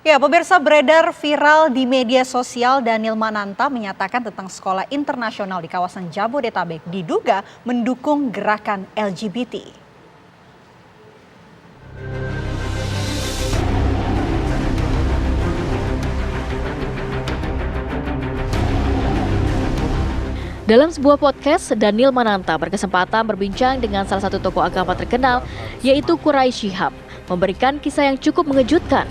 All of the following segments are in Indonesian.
Ya, pemirsa, beredar viral di media sosial Daniel Mananta menyatakan tentang sekolah internasional di kawasan Jabodetabek diduga mendukung gerakan LGBT. Dalam sebuah podcast, Daniel Mananta berkesempatan berbincang dengan salah satu tokoh agama terkenal, yaitu Quraisy Shihab, memberikan kisah yang cukup mengejutkan.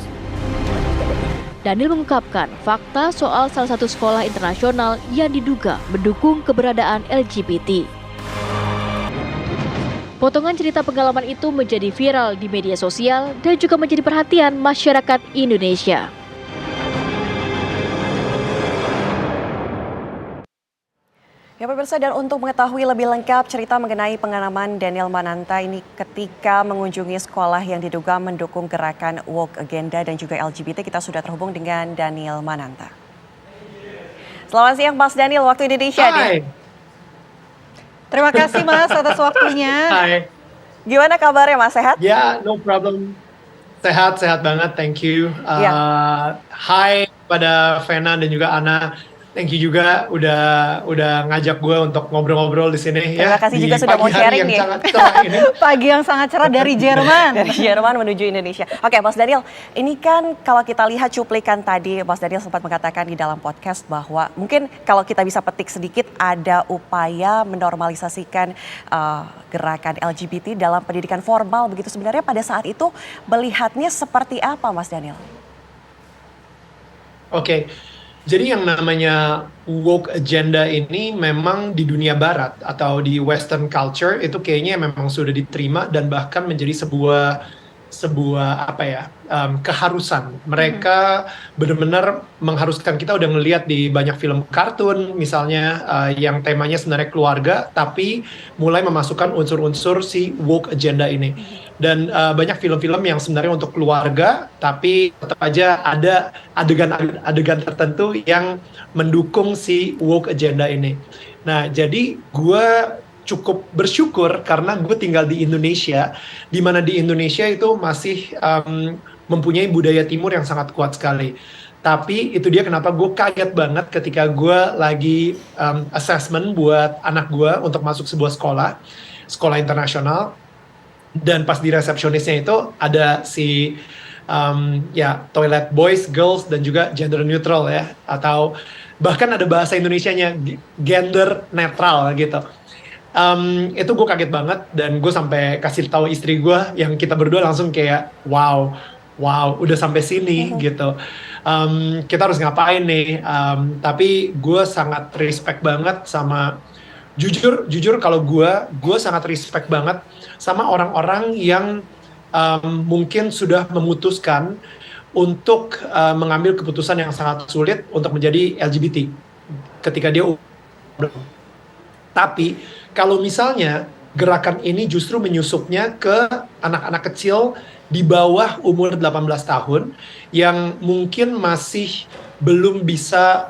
Daniel mengungkapkan fakta soal salah satu sekolah internasional yang diduga mendukung keberadaan LGBT. Potongan cerita pengalaman itu menjadi viral di media sosial dan juga menjadi perhatian masyarakat Indonesia. Ya pemirsa, dan untuk mengetahui lebih lengkap cerita mengenai pengalaman Daniel Mananta ini ketika mengunjungi sekolah yang diduga mendukung gerakan Woke Agenda dan juga LGBT, kita sudah terhubung dengan Daniel Mananta. Selamat siang Mas Daniel, waktu Indonesia. Hai. Terima kasih Mas atas waktunya. Hai. Gimana kabarnya Mas, sehat? Ya, no problem. Sehat banget, thank you. Ya. Hai pada Vena dan juga Ana. Thank you juga udah ngajak gue untuk ngobrol-ngobrol di sini. Terima kasih juga sudah mau sharing nih. Pagi yang sangat cerah dari Jerman. Dari Jerman menuju Indonesia. Oke Mas Daniel, ini kan kalau kita lihat cuplikan tadi, Mas Daniel sempat mengatakan di dalam podcast bahwa mungkin kalau kita bisa petik sedikit ada upaya menormalisasikan gerakan LGBT dalam pendidikan formal begitu. Sebenarnya pada saat itu melihatnya seperti apa Mas Daniel? Oke. Jadi yang namanya woke agenda ini memang di dunia barat atau di western culture itu kayaknya memang sudah diterima dan bahkan menjadi sebuah keharusan. Mereka benar-benar mengharuskan, kita udah ngelihat di banyak film kartun misalnya yang temanya sebenarnya keluarga tapi mulai memasukkan unsur-unsur si woke agenda ini. Dan banyak film-film yang sebenarnya untuk keluarga tapi tetap aja ada adegan tertentu yang mendukung si woke agenda ini. Nah, jadi gue cukup bersyukur karena gue tinggal di Indonesia, di mana di Indonesia itu masih mempunyai budaya timur yang sangat kuat sekali. Tapi itu dia kenapa gue kaget banget ketika gue lagi assessment buat anak gue untuk masuk sebuah sekolah internasional. Dan pas di resepsionisnya itu ada si toilet boys, girls, dan juga gender neutral ya. Atau bahkan ada bahasa Indonesianya gender netral gitu. Itu gue kaget banget dan gue sampai kasih tahu istri gue yang kita berdua langsung kayak wow udah sampai sini gitu. Kita harus ngapain nih? Tapi gue sangat respect banget sama jujur kalau gue sangat respect banget sama orang-orang yang mungkin sudah memutuskan untuk mengambil keputusan yang sangat sulit untuk menjadi LGBT ketika dia. Tapi kalau misalnya gerakan ini justru menyusupnya ke anak-anak kecil di bawah umur 18 tahun yang mungkin masih belum bisa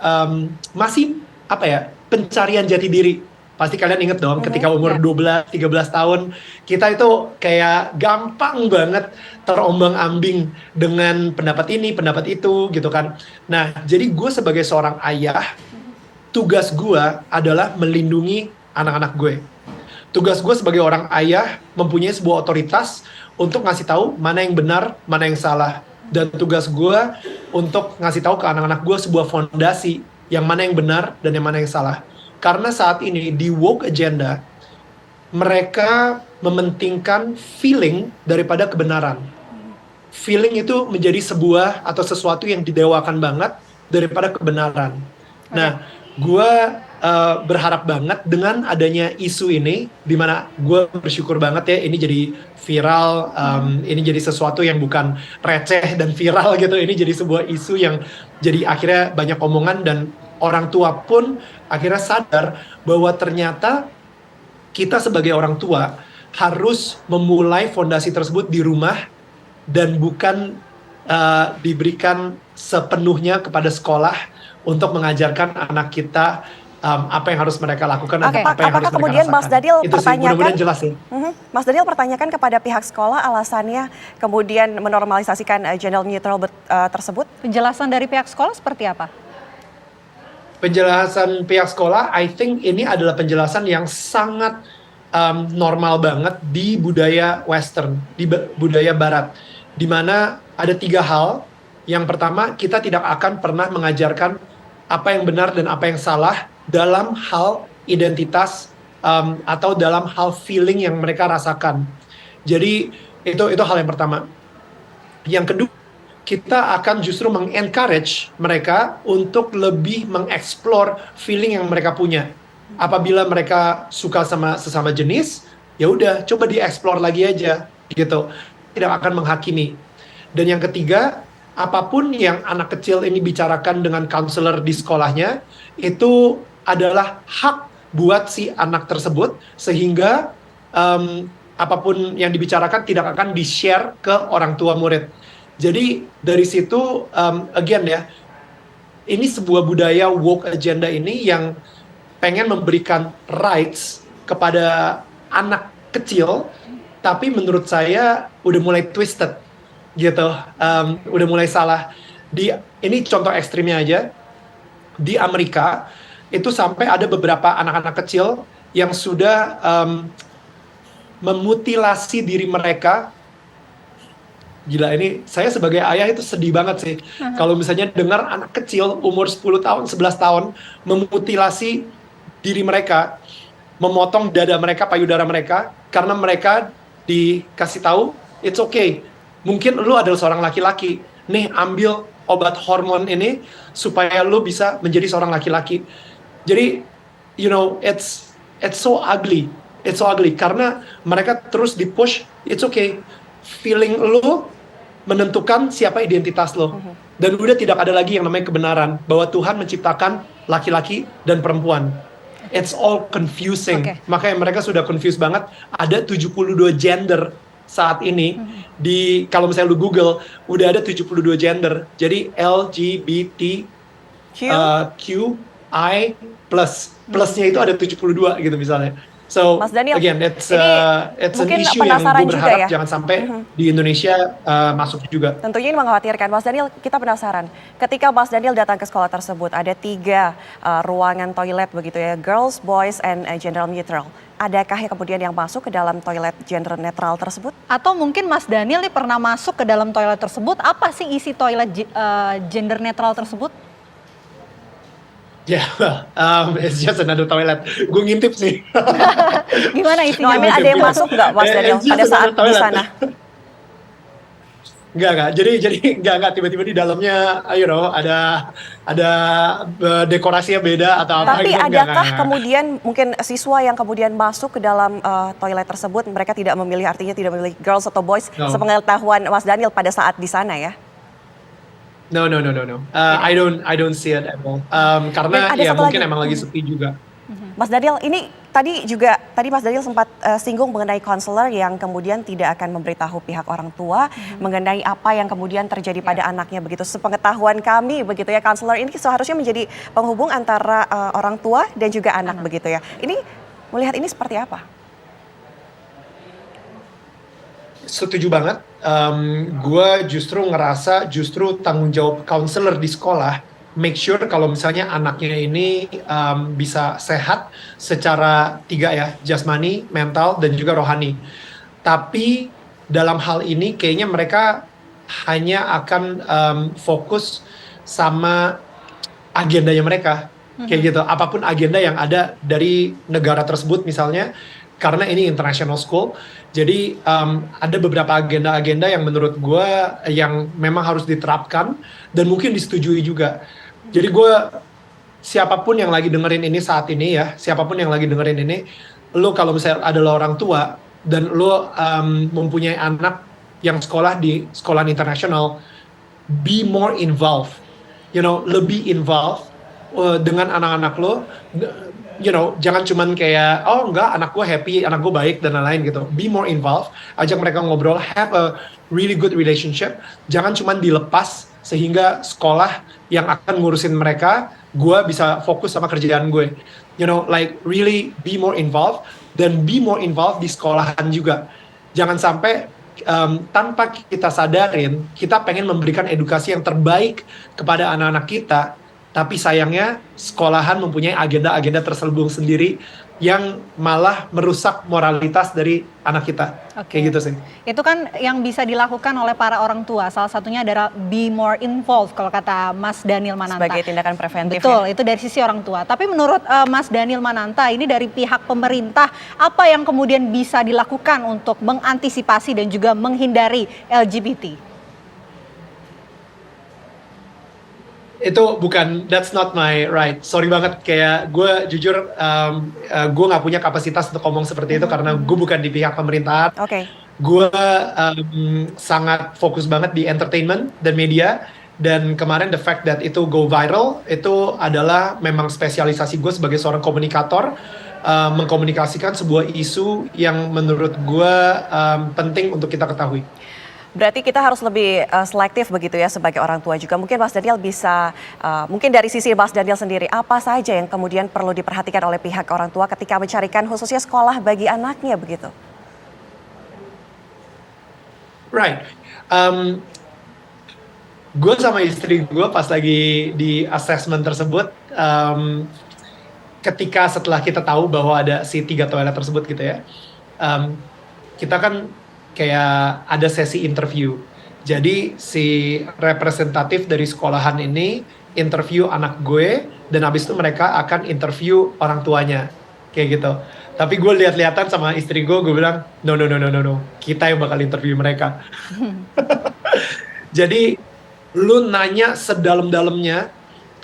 pencarian jati diri. Pasti kalian inget dong ketika umur 12-13 tahun kita itu kayak gampang banget terombang-ambing dengan pendapat ini, pendapat itu gitu kan. Nah, jadi gue sebagai seorang ayah, tugas gue adalah melindungi anak-anak gue. Tugas gue sebagai orang ayah mempunyai sebuah otoritas untuk ngasih tahu mana yang benar, mana yang salah. Dan tugas gue untuk ngasih tahu ke anak-anak gue sebuah fondasi yang mana yang benar dan yang mana yang salah. Karena saat ini di woke agenda, mereka mementingkan feeling daripada kebenaran. Feeling itu menjadi sebuah atau sesuatu yang didewakan banget daripada kebenaran. Nah, gue berharap banget dengan adanya isu ini, di mana gue bersyukur banget ya ini jadi viral, ini jadi sesuatu yang bukan receh dan viral gitu, ini jadi sebuah isu yang jadi akhirnya banyak omongan dan orang tua pun akhirnya sadar bahwa ternyata kita sebagai orang tua harus memulai fondasi tersebut di rumah dan bukan diberikan sepenuhnya kepada sekolah untuk mengajarkan anak kita apa yang harus mereka lakukan dan Oke, apa yang harus apakah mereka kemudian Mas rasakan. Daniel Itu sih, pertanyakan, mudah-mudahan jelas ya. Mas Daniel pertanyakan kepada pihak sekolah alasannya kemudian menormalisasikan gender neutral tersebut? Penjelasan dari pihak sekolah seperti apa? Penjelasan pihak sekolah, I think ini adalah penjelasan yang sangat normal banget di budaya Western, di budaya Barat, di mana ada 3 hal. Yang pertama, kita tidak akan pernah mengajarkan apa yang benar dan apa yang salah dalam hal identitas atau dalam hal feeling yang mereka rasakan. Jadi itu hal yang pertama. Yang kedua, kita akan justru mengencourage mereka untuk lebih mengeksplor feeling yang mereka punya. Apabila mereka suka sama sesama jenis, ya udah coba dieksplor lagi aja gitu. Tidak akan menghakimi. Dan yang ketiga, apapun yang anak kecil ini bicarakan dengan counselor di sekolahnya, itu adalah hak buat si anak tersebut, sehingga apapun yang dibicarakan tidak akan di-share ke orang tua murid. Jadi dari situ, again ya, ini sebuah budaya woke agenda ini yang pengen memberikan rights kepada anak kecil, tapi menurut saya udah mulai twisted gitu, udah mulai salah. Ini contoh ekstrimnya aja, di Amerika itu sampai ada beberapa anak-anak kecil yang sudah memutilasi diri mereka. Gila, ini saya sebagai ayah itu sedih banget sih. Kalau misalnya dengar anak kecil umur 10 tahun, 11 tahun memutilasi diri mereka, memotong dada mereka, payudara mereka, karena mereka dikasih tahu, it's okay. Mungkin lu adalah seorang laki-laki, nih ambil obat hormon ini supaya lu bisa menjadi seorang laki-laki. Jadi, you know, it's so ugly. It's so ugly karena mereka terus di-push, it's okay. Feeling lu menentukan siapa identitas lo. Dan udah tidak ada lagi yang namanya kebenaran, bahwa Tuhan menciptakan laki-laki dan perempuan. It's all confusing. Makanya mereka sudah confused banget. Ada 72 gender saat ini. Kalau misalnya lu Google, udah ada 72 gender. Jadi LGBTQI+. Plusnya itu ada 72 gitu misalnya. So, Mas Daniel, again, it's an issue yang gue berharap jangan sampai di Indonesia masuk juga. Tentunya ini mengkhawatirkan. Mas Daniel, kita penasaran. Ketika Mas Daniel datang ke sekolah tersebut, ada 3 ruangan toilet begitu ya, girls, boys, and gender neutral. Adakah yang kemudian yang masuk ke dalam toilet gender netral tersebut? Atau mungkin Mas Daniel nih pernah masuk ke dalam toilet tersebut, apa sih isi toilet gender netral tersebut? Yeah, it's just another toilet. Gue ngintip sih. Gimana isinya? Ada yang masuk nggak Mas Daniel pada saat di sana? Enggak. Jadi enggak tiba-tiba di dalamnya, you know, ada dekorasinya beda atau apa. Tapi gitu. adakah kemudian mungkin siswa yang kemudian masuk ke dalam toilet tersebut, mereka tidak memilih, artinya tidak memilih girls atau boys, sepengetahuan Mas Daniel pada saat di sana ya? No. I don't see it at all. Karena ya mungkin emang lagi sepi juga. Mas Daniel, ini tadi Mas Daniel sempat singgung mengenai konselor yang kemudian tidak akan memberitahu pihak orang tua mengenai apa yang kemudian terjadi pada anaknya begitu. Sepengetahuan kami begitu ya, konselor ini seharusnya menjadi penghubung antara orang tua dan juga anak begitu ya. Ini melihat ini seperti apa? Setuju banget. Gue justru ngerasa tanggung jawab counselor di sekolah make sure kalau misalnya anaknya ini bisa sehat secara 3 ya, jasmani, mental, dan juga rohani. Tapi dalam hal ini kayaknya mereka hanya akan fokus sama agendanya mereka. Kayak gitu, apapun agenda yang ada dari negara tersebut misalnya, karena ini international school, jadi ada beberapa agenda-agenda yang menurut gue yang memang harus diterapkan dan mungkin disetujui juga. Jadi siapapun yang lagi dengerin ini saat ini ya, siapapun yang lagi dengerin ini, lo kalau misalnya adalah orang tua dan lo mempunyai anak yang sekolah di sekolah internasional, be more involved, lebih involved dengan anak-anak lo. Jangan cuman kayak, oh enggak, anak gue happy, anak gue baik, dan lain-lain gitu. Be more involved, ajak mereka ngobrol, have a really good relationship. Jangan cuman dilepas, sehingga sekolah yang akan ngurusin mereka, gue bisa fokus sama kerjaan gue. You know, like really be more involved, dan be more involved di sekolahan juga. Jangan sampai tanpa kita sadarin, kita pengen memberikan edukasi yang terbaik kepada anak-anak kita, tapi sayangnya sekolahan mempunyai agenda-agenda terselubung sendiri yang malah merusak moralitas dari anak kita. Kayak gitu sih. Itu kan yang bisa dilakukan oleh para orang tua. Salah satunya adalah be more involved kalau kata Mas Daniel Mananta. Sebagai tindakan preventif. Betul, Ya? itu dari sisi orang tua. Tapi menurut Mas Daniel Mananta, ini dari pihak pemerintah, apa yang kemudian bisa dilakukan untuk mengantisipasi dan juga menghindari LGBT? Itu bukan, that's not my right. Sorry banget, kayak gue jujur gue nggak punya kapasitas untuk ngomong seperti itu karena gue bukan di pihak pemerintahan. Oke. Gue sangat fokus banget di entertainment dan media, dan kemarin the fact that itu go viral itu adalah memang spesialisasi gue sebagai seorang komunikator, mengkomunikasikan sebuah isu yang menurut gue penting untuk kita ketahui. Berarti kita harus lebih selektif begitu ya sebagai orang tua juga. Mungkin Mas Daniel bisa, mungkin dari sisi Mas Daniel sendiri, apa saja yang kemudian perlu diperhatikan oleh pihak orang tua ketika mencarikan khususnya sekolah bagi anaknya begitu? Right. Gue sama istri gue pas lagi di assessment tersebut, ketika setelah kita tahu bahwa ada si 3 toilet tersebut gitu ya, kita kan kayak ada sesi interview. Jadi si representatif dari sekolahan ini interview anak gue, dan habis itu mereka akan interview orang tuanya, kayak gitu. Tapi gue lihat-lihatan sama istri gue bilang, no, kita yang bakal interview mereka. Jadi lu nanya sedalam-dalamnya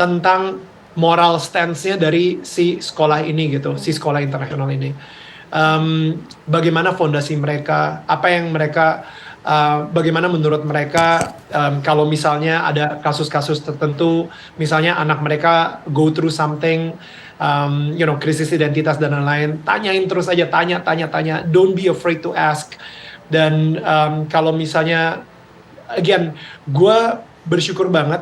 tentang moral stance-nya dari si sekolah ini gitu, si sekolah internasional ini. Bagaimana fondasi mereka, apa yang mereka, bagaimana menurut mereka kalau misalnya ada kasus-kasus tertentu, misalnya anak mereka go through something, krisis identitas dan lain-lain, tanyain terus aja, tanya, don't be afraid to ask. Dan kalau misalnya, again, gue bersyukur banget.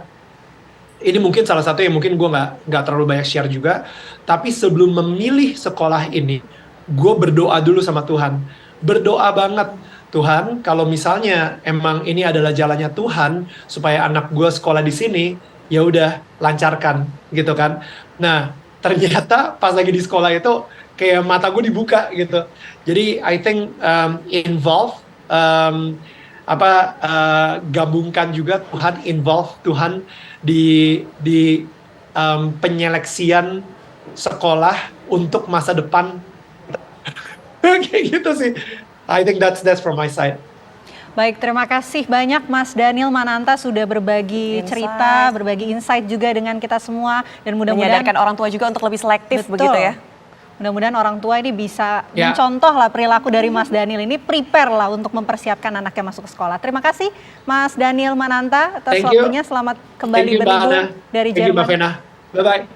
Ini mungkin salah satu yang mungkin gue nggak terlalu banyak share juga, tapi sebelum memilih sekolah ini, gue berdoa dulu sama Tuhan. Berdoa banget, Tuhan, kalau misalnya emang ini adalah jalannya Tuhan supaya anak gue sekolah di sini, ya udah lancarkan gitu kan. Nah, ternyata pas lagi di sekolah itu kayak mata gue dibuka gitu. Jadi I think gabungkan juga Tuhan, involve Tuhan di penyeleksian sekolah untuk masa depan. Kayak gitu sih. I think that's from my side. Baik, terima kasih banyak Mas Daniel Mananta sudah berbagi cerita, berbagi insight juga dengan kita semua, dan mudah-mudahan menyadarkan orang tua juga untuk lebih selektif. Betul. Begitu ya. Mudah-mudahan orang tua ini bisa mencontoh lah perilaku dari Mas Daniel ini, prepare lah untuk mempersiapkan anaknya masuk ke sekolah. Terima kasih Mas Daniel Mananta atas waktunya. Selamat kembali berlibur dari Jerman. Thank you Mbak Vena. Bye-bye.